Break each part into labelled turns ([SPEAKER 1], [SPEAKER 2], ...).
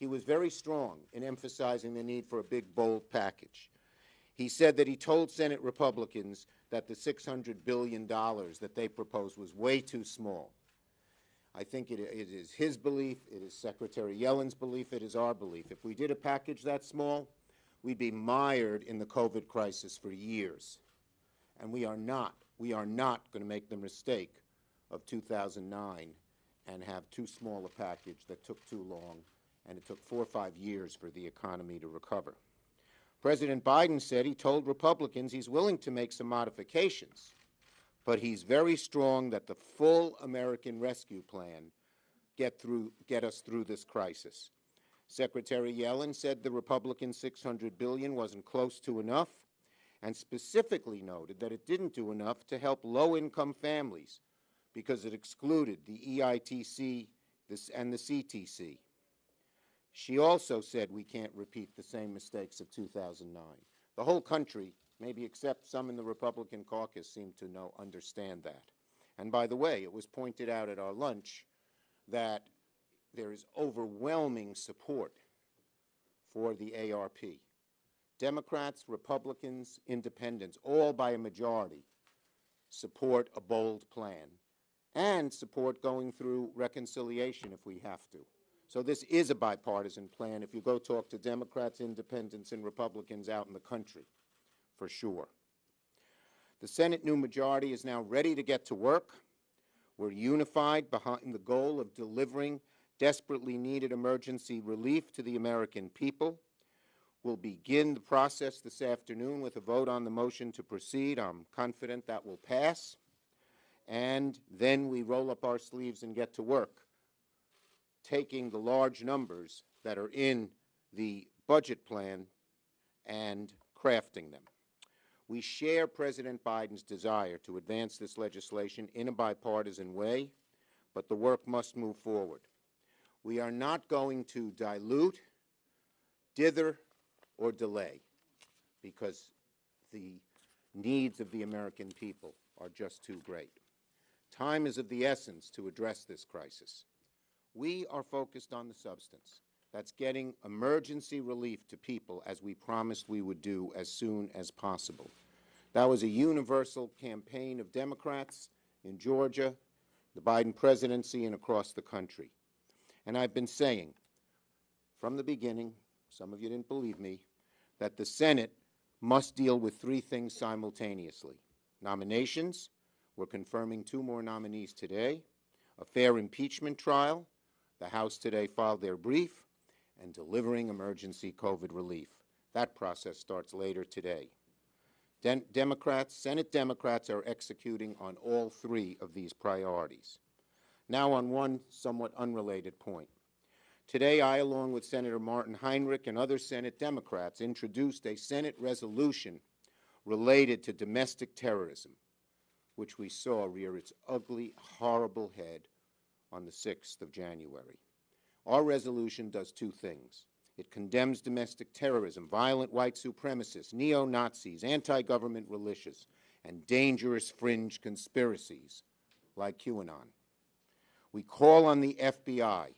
[SPEAKER 1] he was very strong in emphasizing the need for a big, bold package. He said that he told Senate Republicans that the $600 billion that they proposed was way too small. I think it is his belief, it is Secretary Yellen's belief, it is our belief. If we did a package that small, we'd be mired in the COVID crisis for years. And we are not going to make the mistake of 2009 and have too small a package that took too long, and it took 4 or 5 years for the economy to recover. President Biden said he told Republicans he's willing to make some modifications, but he's very strong that the full American Rescue Plan get us through this crisis. Secretary Yellen said the Republican $600 billion wasn't close to enough, and specifically noted that it didn't do enough to help low-income families because it excluded the EITC and the CTC. She also said we can't repeat the same mistakes of 2009. The whole country, maybe except some in the Republican caucus, seem to understand that. And by the way, it was pointed out at our lunch that there is overwhelming support for the ARP. Democrats, Republicans, Independents, all by a majority, support a bold plan and support going through reconciliation if we have to. So this is a bipartisan plan if you go talk to Democrats, Independents, and Republicans out in the country, for sure. The Senate new majority is now ready to get to work. We're unified behind the goal of delivering desperately needed emergency relief to the American people. We'll begin the process this afternoon with a vote on the motion to proceed. I'm confident that will pass. And then we roll up our sleeves and get to work, taking the large numbers that are in the budget plan and crafting them. We share President Biden's desire to advance this legislation in a bipartisan way, but the work must move forward. We are not going to dilute, dither, or delay, because the needs of the American people are just too great. Time is of the essence to address this crisis. We are focused on the substance. That's getting emergency relief to people as we promised we would do as soon as possible. That was a universal campaign of Democrats in Georgia, the Biden presidency, and across the country. And I've been saying from the beginning, some of you didn't believe me, that the Senate must deal with 3 things simultaneously. Nominations, we're confirming 2 more nominees today, a fair impeachment trial, the House today filed their brief, and delivering emergency COVID relief. That process starts later today. Senate Democrats are executing on all 3 of these priorities. Now on one somewhat unrelated point. Today, I, along with Senator Martin Heinrich and other Senate Democrats, introduced a Senate resolution related to domestic terrorism, which we saw rear its ugly, horrible head on the 6th of January. Our resolution does 2 things. It condemns domestic terrorism, violent white supremacists, neo-Nazis, anti-government militias, and dangerous fringe conspiracies like QAnon. We call on the FBI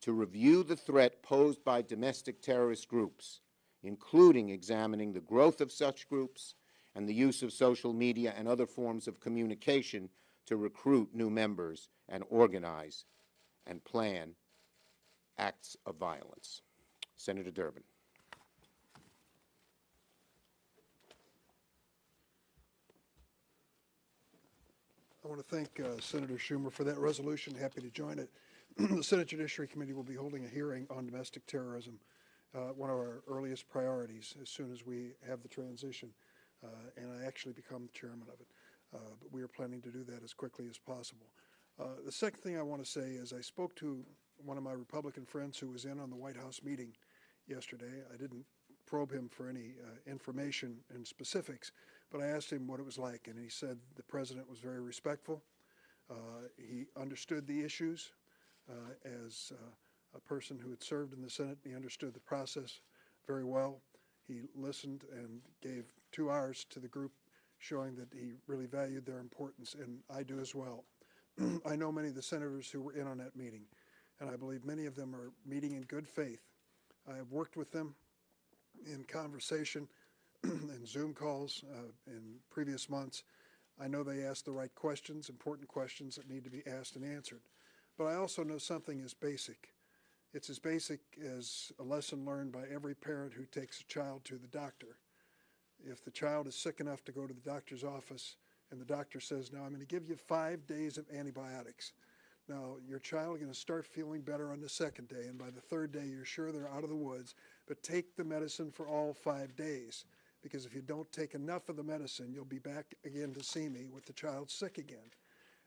[SPEAKER 1] to review the threat posed by domestic terrorist groups, including examining the growth of such groups and the use of social media and other forms of communication to recruit new members and organize and plan acts of violence. Senator Durbin.
[SPEAKER 2] I want to thank Senator Schumer for that resolution. Happy to join it. The Senate Judiciary Committee will be holding a hearing on domestic terrorism, one of our earliest priorities as soon as we have the transition, and I actually become the chairman of it. But we are planning to do that as quickly as possible. The second thing I want to say is I spoke to one of my Republican friends who was in on the White House meeting yesterday. I didn't probe him for any information and specifics, but I asked him what it was like, and he said the president was very respectful. He understood the issues as a person who had served in the Senate. He understood the process very well. He listened and gave 2 hours to the group, showing that he really valued their importance, and I do as well. I know many of the senators who were in on that meeting. and I believe many of them are meeting in good faith. I have worked with them in conversation and Zoom calls in previous months. I know they ask the right questions, important questions that need to be asked and answered. But I also know something is basic. It's as basic as a lesson learned by every parent who takes a child to the doctor. If the child is sick enough to go to the doctor's office and the doctor says, now I'm going to give you 5 days of antibiotics. Now, your child is going to start feeling better on the second day, and by the third day, you're sure they're out of the woods, but take the medicine for all 5 days, because if you don't take enough of the medicine, you'll be back again to see me with the child sick again.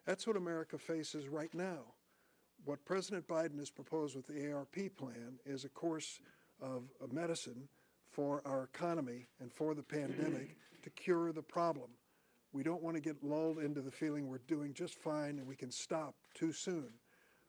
[SPEAKER 2] That's what America faces right now. What President Biden has proposed with the ARP plan is a course of medicine for our economy and for the pandemic to cure the problem. We don't want to get lulled into the feeling we're doing just fine and we can stop too soon.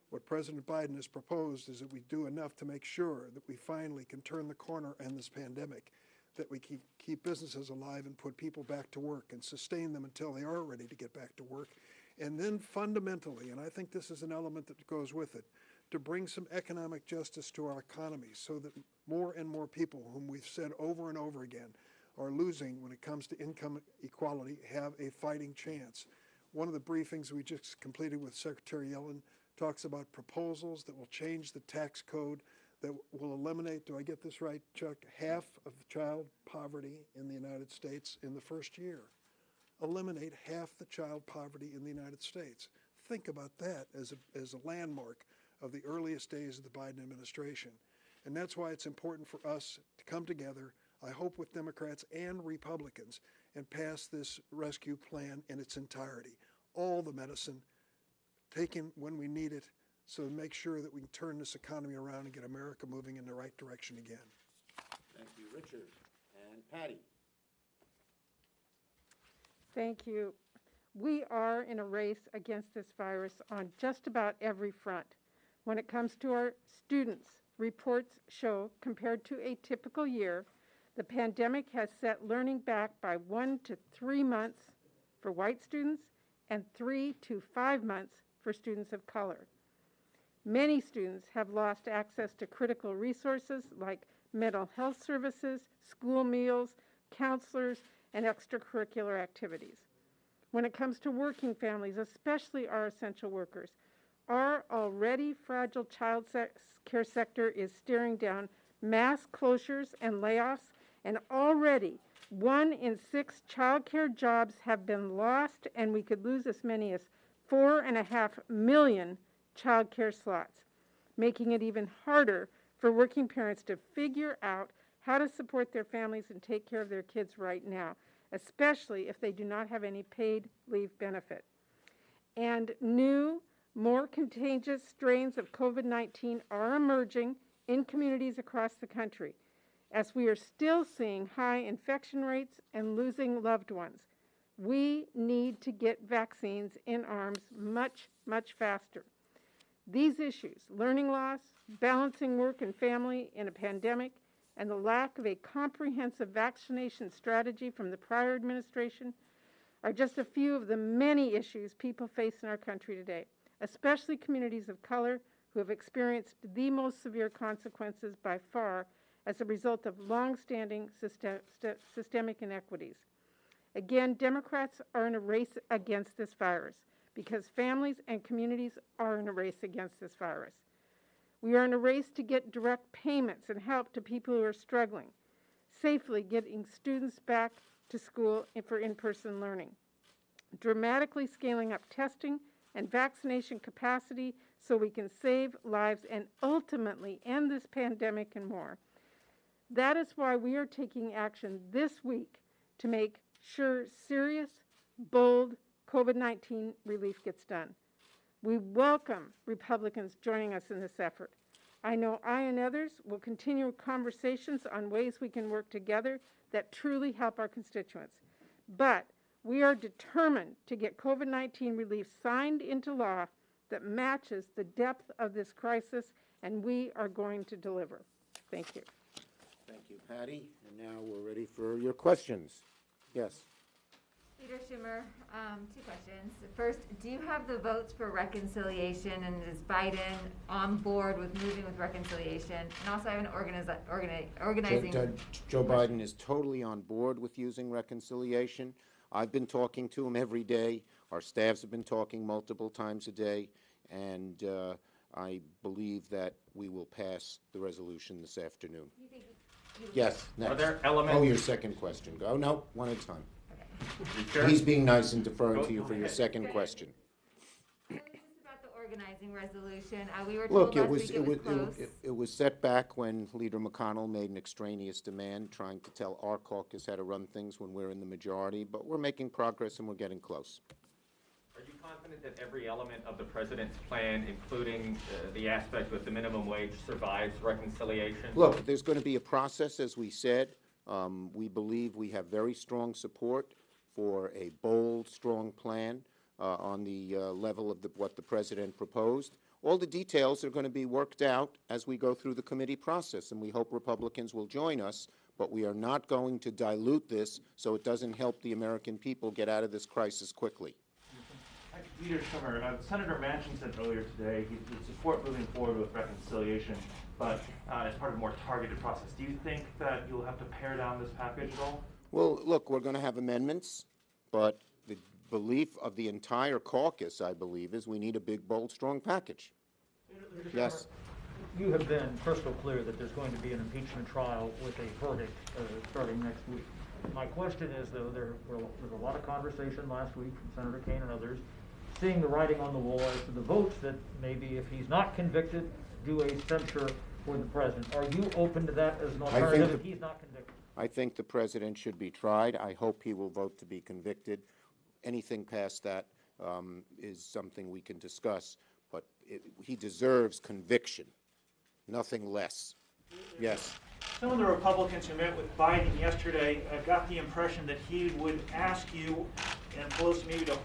[SPEAKER 2] What President Biden has proposed is that we do enough to make sure that we finally can turn the corner on this pandemic, that we keep businesses alive and put people back to work and sustain them until they are ready to get back to work. And then fundamentally, and I think this is an element that goes with it, to bring some economic justice to our economy so that more and more people, whom we've said over and over again, are losing when it comes to income equality, have a fighting chance. One of the briefings we just completed with Secretary Yellen talks about proposals that will change the tax code that will eliminate, do I get this right, Chuck, half of child poverty in the United States in the first year. Eliminate half the child poverty in the United States. Think about that as a landmark of the earliest days of the Biden administration. And that's why it's important for us to come together, I hope with Democrats and Republicans, and pass this rescue plan in its entirety. All the medicine taken when we need it, so make sure that we can turn this economy around and get America moving in the right direction again.
[SPEAKER 1] Thank you, Richard. And Patty.
[SPEAKER 3] Thank you. We are in a race against this virus on just about every front. When it comes to our students, reports show compared to a typical year, the pandemic has set learning back by 1 to 3 months for white students and 3 to 5 months for students of color. Many students have lost access to critical resources like mental health services, school meals, counselors, and extracurricular activities. When it comes to working families, especially our essential workers, our already fragile child care sector is staring down mass closures and layoffs, and already 1 in 6 child care jobs have been lost, and we could lose as many as 4.5 million child care slots, making it even harder for working parents to figure out how to support their families and take care of their kids right now, especially if they do not have any paid leave benefit. And new, more contagious strains of COVID-19 are emerging in communities across the country, as we are still seeing high infection rates and losing loved ones. We need to get vaccines in arms much, much faster. These issues, learning loss, balancing work and family in a pandemic, and the lack of a comprehensive vaccination strategy from the prior administration are just a few of the many issues people face in our country today, especially communities of color who have experienced the most severe consequences by far as a result of long-standing systemic inequities. Again, Democrats are in a race against this virus because families and communities are in a race against this virus. We are in a race to get direct payments and help to people who are struggling, safely getting students back to school for in-person learning, dramatically scaling up testing and vaccination capacity so we can save lives and ultimately end this pandemic and more. That is why we are taking action this week to make sure serious, bold COVID-19 relief gets done. We welcome Republicans joining us in this effort. I know I and others will continue conversations on ways we can work together that truly help our constituents. But we are determined to get COVID-19 relief signed into law that matches the depth of this crisis, and we are going to deliver. Thank you.
[SPEAKER 1] Thank you, Patty. And now we're ready for your questions. Yes.
[SPEAKER 4] Leader Schumer, two questions. First, do you have the votes for reconciliation, and is Biden on board with moving with reconciliation? And also, I have an organizing.
[SPEAKER 1] Joe Biden is totally on board with using reconciliation. I've been talking to him every day. Our staffs have been talking multiple times a day, and I believe that we will pass the resolution this afternoon.
[SPEAKER 4] You think
[SPEAKER 1] Yes, next.
[SPEAKER 5] Are there elements?
[SPEAKER 1] Oh, your second question. Go. No, one at a time.
[SPEAKER 5] You sure?
[SPEAKER 1] He's being nice and deferring to you for your second question.
[SPEAKER 4] Well, it was just about the organizing resolution. We were told
[SPEAKER 1] Look,
[SPEAKER 4] last week it was close.
[SPEAKER 1] it was set back when Leader McConnell made an extraneous demand, trying to tell our caucus how to run things when we're in the majority. But we're making progress and we're getting close.
[SPEAKER 5] Are you confident that every element of the president's plan, including the aspect with the minimum wage, survives reconciliation?
[SPEAKER 1] Look, there's going to be a process, as we said. We believe we have very strong support for a bold, strong plan on the level of what the president proposed. All the details are going to be worked out as we go through the committee process, and we hope Republicans will join us, but we are not going to dilute this so it doesn't help the American people get out of this crisis quickly.
[SPEAKER 6] Leader Schumer, Senator Manchin said earlier today he would support moving forward with reconciliation, but as part of a more targeted process. Do you think that you'll have to pare down this package at all?
[SPEAKER 1] Well, look, we're going to have amendments, but the belief of the entire caucus, I believe, is we need a big, bold, strong package. Yes.
[SPEAKER 7] You have been crystal clear that there's going to be an impeachment trial with a verdict starting next week. My question is, though, there was a lot of conversation last week from Senator Kaine and others, seeing the writing on the wall as to the votes that maybe if he's not convicted, do a censure for the president. Are you open to that as an alternative if he's not convicted?
[SPEAKER 1] I think the president should be tried. I hope he will vote to be convicted. Anything past that is something we can discuss, but he deserves conviction, nothing less. Yes.
[SPEAKER 6] Some of the Republicans who met with Biden yesterday got the impression that he would ask you and Pelosi maybe to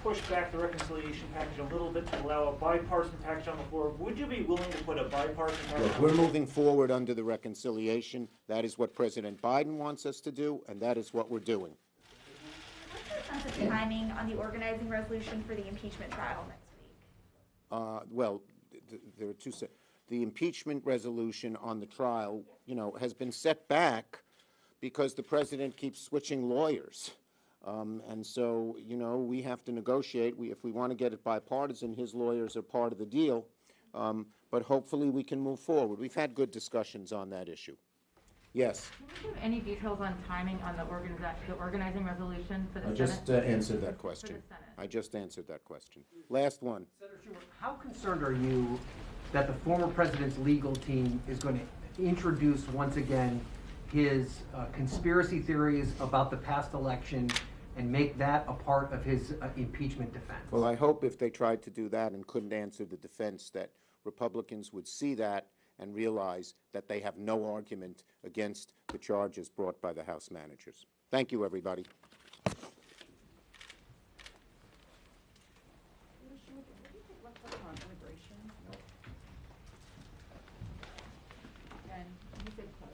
[SPEAKER 6] push back the reconciliation package a little bit to allow a bipartisan package on the floor. Would you be willing to put a bipartisan package
[SPEAKER 1] Look,
[SPEAKER 6] on
[SPEAKER 1] we're
[SPEAKER 6] the floor?
[SPEAKER 1] moving forward under the reconciliation. That is what President Biden wants us to do, and that is what we're doing.
[SPEAKER 8] What's the sense of timing on the organizing resolution for the impeachment trial next week?
[SPEAKER 1] Well, there are two. The impeachment resolution on the trial, has been set back because the president keeps switching lawyers. And so, we have to negotiate. If we want to get it bipartisan, his lawyers are part of the deal. But hopefully we can move forward. We've had good discussions on that issue. Yes.
[SPEAKER 4] Can you give any details on timing on the organizing resolution for the
[SPEAKER 1] I
[SPEAKER 4] Senate?
[SPEAKER 1] just answered that
[SPEAKER 4] For
[SPEAKER 1] question.
[SPEAKER 4] the Senate.
[SPEAKER 1] I just answered that question. Last one.
[SPEAKER 9] Senator Schumer, how concerned are you that the former president's legal team is going to introduce once again his conspiracy theories about the past election and make that a part of his impeachment defense?
[SPEAKER 1] Well, I hope if they tried to do that and couldn't answer the defense, that Republicans would see that and realize that they have no argument against the charges brought by the House managers. Thank you, everybody.
[SPEAKER 4] And you said close.